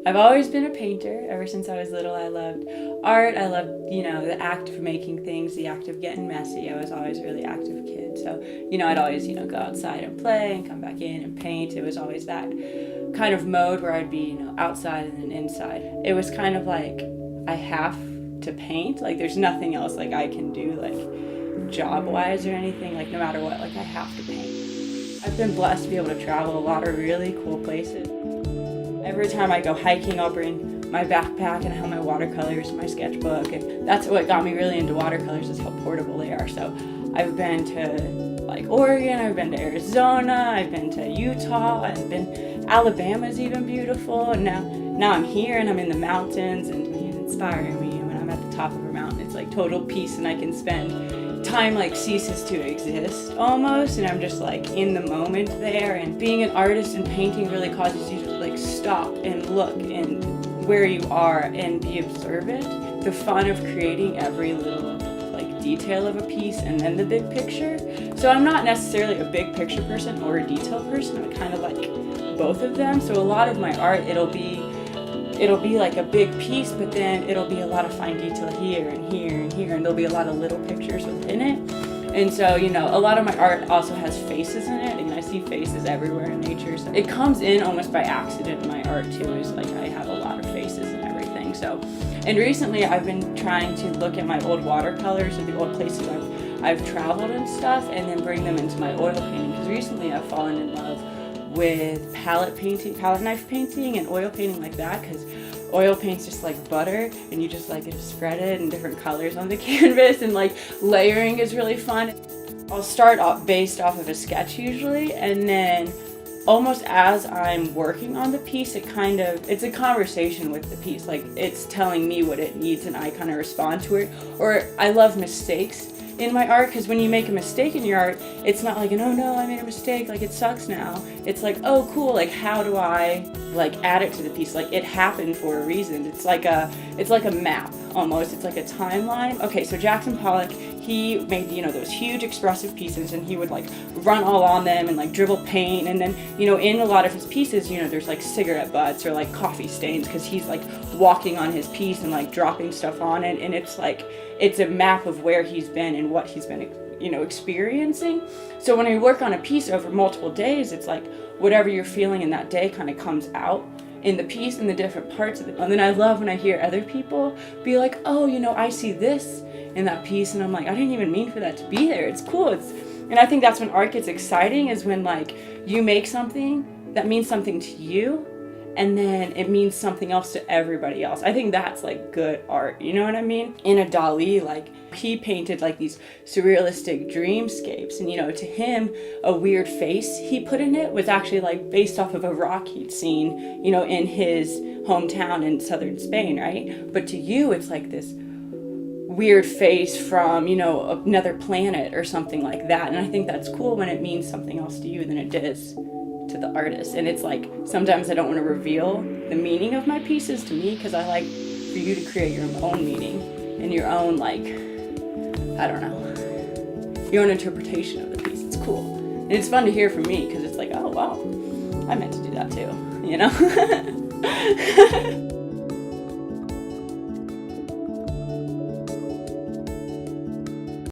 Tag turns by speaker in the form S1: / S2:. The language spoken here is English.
S1: I've always been a painter. Ever since I was little, I loved art. I loved, the act of making things, the act of getting messy. I was always a really active kid. So, I'd always, go outside and play and come back in and paint. It was always that kind of mode where I'd be, outside and then inside. It was kind of like I have to paint. Like there's nothing else like I can do, like job-wise or anything. Like no matter what, like I have to paint. I've been blessed to be able to travel a lot of really cool places. Every time I go hiking, I'll bring my backpack and I have my watercolors, my sketchbook, and that's what got me really into watercolors is how portable they are. So I've been to like Oregon, I've been to Arizona, I've been to Utah, I've been, Alabama's even beautiful, and now I'm here and I'm in the mountains, and he's inspiring me. When I'm at the top of a mountain, it's like total peace, and I can spend time like ceases to exist almost, and I'm just like in the moment there. And being an artist and painting really causes you to like stop and look and where you are and be observant. The fun of creating every little like detail of a piece and then the big picture. So I'm not necessarily a big picture person or a detail person. I'm kind of like both of them. So a lot of my art, it'll be like a big piece, but then it'll be a lot of fine detail here and here and here, and there'll be a lot of little pictures within it. And so, a lot of my art also has faces in it, and I see faces everywhere in nature. So it comes in almost by accident in my art too, is like I have a lot of faces and everything. So, and recently I've been trying to look at my old watercolors or the old places I've traveled and stuff, and then bring them into my oil painting, because recently I've fallen in love with palette knife painting and oil painting like that, because oil paint's just like butter, and you just like it spread it in different colors on the canvas, and like layering is really fun. I'll start off based off of a sketch usually, and then almost as I'm working on the piece, it's a conversation with the piece. Like it's telling me what it needs, and I kind of respond to it. Or I love mistakes in my art, because when you make a mistake in your art, it's not like oh no, I made a mistake, like it sucks now. It's like, oh cool, like how do I like add it to the piece? Like it happened for a reason. It's like a map almost. It's like a timeline. Okay, so Jackson Pollock, he made those huge expressive pieces, and he would like run all on them and like dribble paint, and then in a lot of his pieces there's like cigarette butts or like coffee stains, because he's like walking on his piece and like dropping stuff on it, and it's like it's a map of where he's been and what he's been experiencing. So when I work on a piece over multiple days, it's like whatever you're feeling in that day kind of comes out in the piece and the different parts of it. And then I love when I hear other people be like, oh, I see this in that piece, and I'm like, I didn't even mean for that to be there. It's cool. And I think that's when art gets exciting, is when like you make something that means something to you, and then it means something else to everybody else. I think that's like good art, you know what I mean? In a Dali, like he painted like these surrealistic dreamscapes, and to him a weird face he put in it was actually like based off of a rock he'd seen in his hometown in southern Spain, right? But to you it's like this weird face from another planet or something like that. And I think that's cool when it means something else to you than it does to the artist. And it's like sometimes I don't want to reveal the meaning of my pieces to me, because I like for you to create your own meaning and your own like your own interpretation of the piece. It's cool, and it's fun to hear from me, because it's like, oh wow, I meant to do that too,